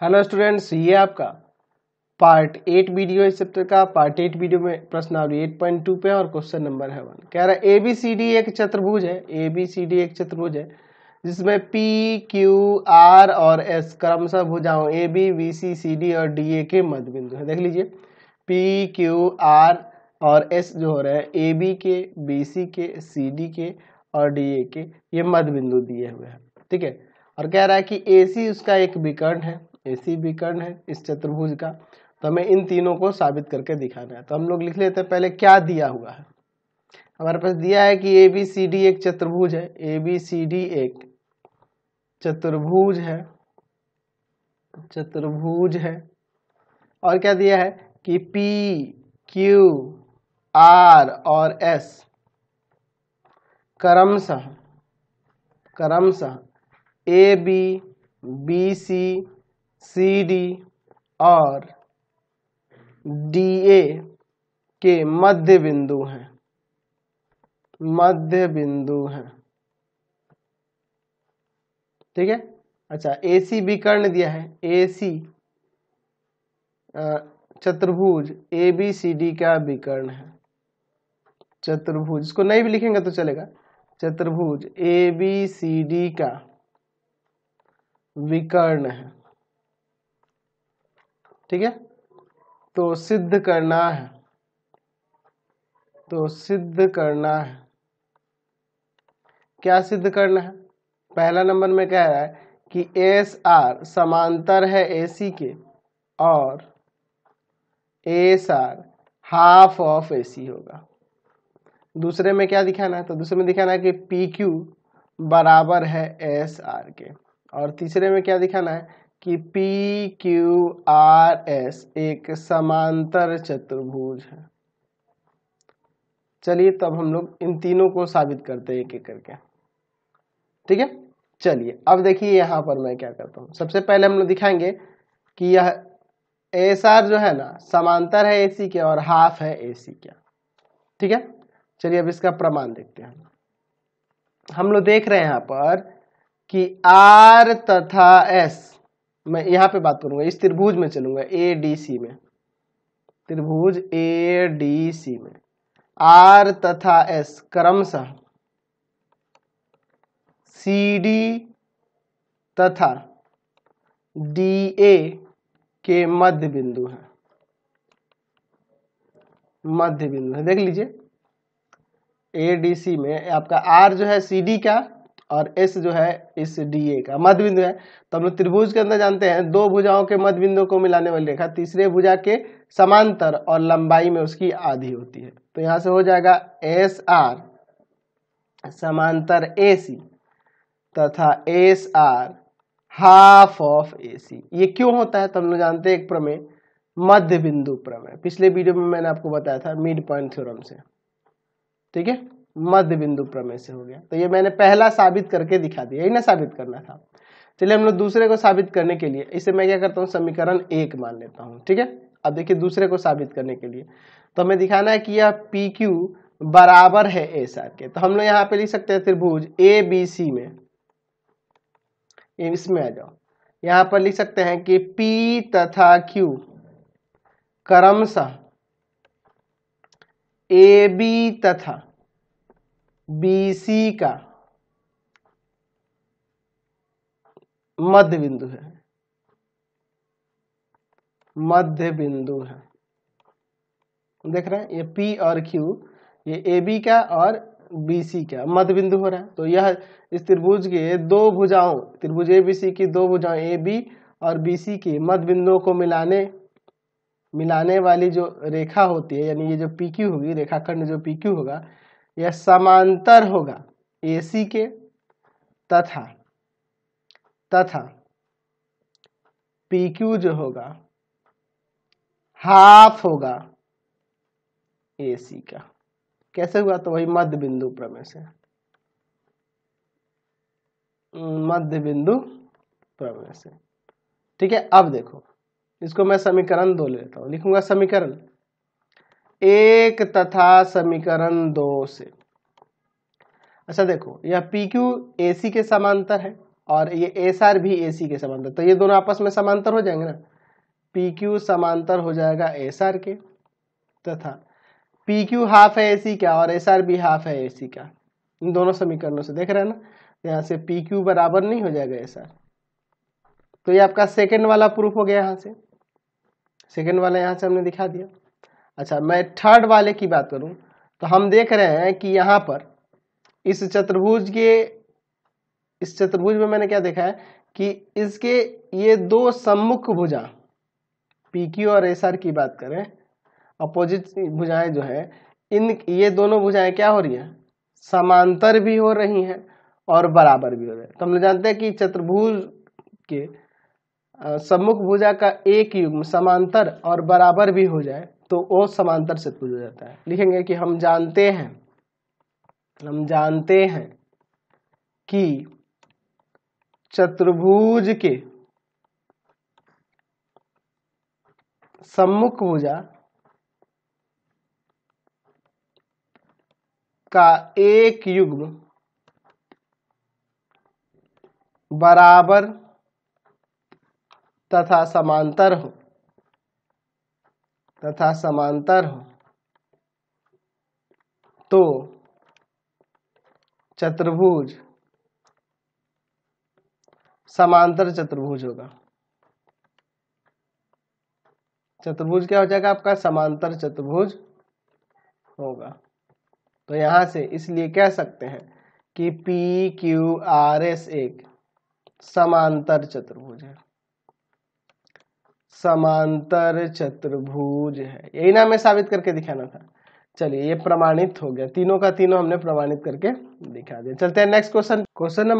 Hello students, ये आपका part 8 video इस चैप्टर का। पार्ट 8 वीडियो में प्रश्नावली 8.2 पे और क्वेश्चन नंबर है 1। कह रहा है एबीसीडी एक चतुर्भुज है। एबीसीडी एक चतुर्भुज है जिसमें पी क्यू आर और एस क्रमशः भुजाओं A B B C C D और डी ए के मध्य बिंदु है। देख लीजिए, पी क्यू आर और एस जो हो रहे हैं ए बी के, बी सी के, सी डी के और डी ए के, ये मध्य बिंदु दिए हुए हैं। ठीक है, और कह रहा है कि ए सी उसका एक विकर्ण है, एसी विकर्ण है इस चतुर्भुज का। तो हमें इन तीनों को साबित करके दिखाना है। तो हम लोग लिख लेते हैं पहले क्या दिया हुआ है। हमारे पास दिया है कि ए बी सी डी एक चतुर्भुज है। ए बी सी डी एक चतुर्भुज है, चतुर्भुज है। और क्या दिया है कि पी क्यू आर और एस क्रमशः A B B C C D और डी ए के मध्य बिंदु हैं, मध्य बिंदु हैं। ठीक है, अच्छा, एसी विकर्ण दिया है। एसी चतुर्भुज ए बी सी डी का विकर्ण है। चतुर्भुज, इसको नहीं भी लिखेंगे तो चलेगा। चतुर्भुज ए बी सी डी का विकर्ण है। ठीक है, तो सिद्ध करना है, तो सिद्ध करना है। क्या सिद्ध करना है? पहला नंबर में कह रहा है कि एस आर समांतर है एसी के और S R half of AC होगा। दूसरे में क्या दिखाना है? तो दूसरे में दिखाना है कि पी क्यू बराबर है एस आर के। और तीसरे में क्या दिखाना है कि पी क्यू आर एस एक समांतर चतुर्भुज है। चलिए, तब हम लोग इन तीनों को साबित करते हैं एक एक करके। ठीक है, चलिए अब देखिए यहां पर मैं क्या करता हूं। सबसे पहले हम लोग दिखाएंगे कि यह एस आर जो है ना समांतर है एसी के और हाफ है एसी का। ठीक है, चलिए अब इसका प्रमाण देखते हैं। हम लोग देख रहे हैं यहां पर कि आर तथा एस, मैं यहां पे बात करूंगा, इस त्रिभुज में चलूंगा ए डी सी में, त्रिभुज ए डी सी में आर तथा एस क्रमशः सी डी तथा डी ए के मध्य बिंदु है, मध्य बिंदु है। देख लीजिए, ए डी सी में आपका आर जो है सी डी का और एस जो है इस डी ए का मध्य बिंदु है। तो हम लोग त्रिभुज के अंदर जानते हैं दो भुजाओं के मध्य बिंदु को मिलाने वाली रेखा तीसरे भुजा के समांतर और लंबाई में उसकी आधी होती है। तो यहां से हो जाएगा एस आर समांतर ए सी तथा एस आर हाफ ऑफ ए सी। ये क्यों होता है? तो हम लोग जानते हैं एक प्रमेय, मध्य बिंदु प्रमेय। पिछले वीडियो में मैंने आपको बताया था मिड पॉइंट थ्योरम से। ठीक है, मध्य बिंदु प्रमेय से हो गया। तो ये मैंने पहला साबित करके दिखा दिया, यही ना साबित करना था। चलिए हम लोग दूसरे को साबित करने के लिए इसे मैं क्या करता हूँ, समीकरण 1 मान लेता हूँ। ठीक है, अब देखिए दूसरे को साबित करने के लिए तो हमें दिखाना है कि यह पी क्यू बराबर है एस आर के। तो हम लोग यहाँ पे लिख सकते हैं त्रिभुज ए बी सी में, इसमें आ जाओ, यहाँ पर लिख सकते हैं कि पी तथा क्यू क्रमशः ए बी तथा बी सी का मध्य बिंदु है, मध्य बिंदु है। देख रहे हैं ये P और Q, ये AB का और BC का मध्य बिंदु हो रहा है। तो यह इस त्रिभुज के दो भुजाओं, त्रिभुज ABC की दो भुजाओं AB और BC की मध्य बिंदुओं को मिलाने वाली जो रेखा होती है, यानी ये जो PQ होगी, रेखाखंड जो PQ होगा, यह समांतर होगा AC के तथा PQ जो होगा हाफ होगा AC का। कैसे हुआ? तो वही मध्य बिंदु प्रमेय से, मध्य बिंदु प्रमेय से। ठीक है, अब देखो इसको मैं समीकरण 2 ले लेता हूं, लिखूंगा समीकरण 1 तथा समीकरण 2 से। अच्छा देखो, यह PQ AC के समांतर है और ये एस आर भी ए सी के समांतर, तो ये दोनों आपस में समांतर हो जाएंगे ना, पी क्यू समांतर हो जाएगा एस आर के, तथा पी क्यू हाफ है ए सी का और एस आर भी हाफ है ए सी का। इन दोनों समीकरणों से देख रहे हैं ना, यहाँ से पी क्यू बराबर नहीं हो जाएगा एस आर। तो ये आपका सेकेंड वाला प्रूफ हो गया, यहाँ से सेकेंड वाला यहाँ से हमने दिखा दिया। अच्छा, मैं थर्ड वाले की बात करूं तो हम देख रहे हैं कि यहाँ पर इस चतुर्भुज में मैंने क्या देखा है कि इसके ये दो सम्मुख भुजा पी क्यू और एस आर की बात करें, अपोजिट भुजाएं जो है, ये दोनों भुजाएं क्या हो रही हैं, समांतर भी हो रही हैं और बराबर भी हो रहे हैं। तो हम लोग जानते हैं कि चतुर्भुज के सम्मुख भुजा का एक युग्म समांतर और बराबर भी हो जाए तो वो समांतर चतुर्भुज हो जाता है। लिखेंगे कि हम जानते हैं कि चतुर्भुज के सम्मुख भुजा का एक युग्म बराबर तथा समांतर हो तो चतुर्भुज समांतर चतुर्भुज होगा। चतुर्भुज क्या हो जाएगा आपका, समांतर चतुर्भुज होगा। तो यहां से इसलिए कह सकते हैं कि पी क्यू आर एस एक समांतर चतुर्भुज है, समांतर चतुर्भुज है। यही ना हमें साबित करके दिखाना था। चलिए, ये प्रमाणित हो गया, तीनों का तीनों हमने प्रमाणित करके दिखा दिया। चलते हैं नेक्स्ट क्वेश्चन। Question number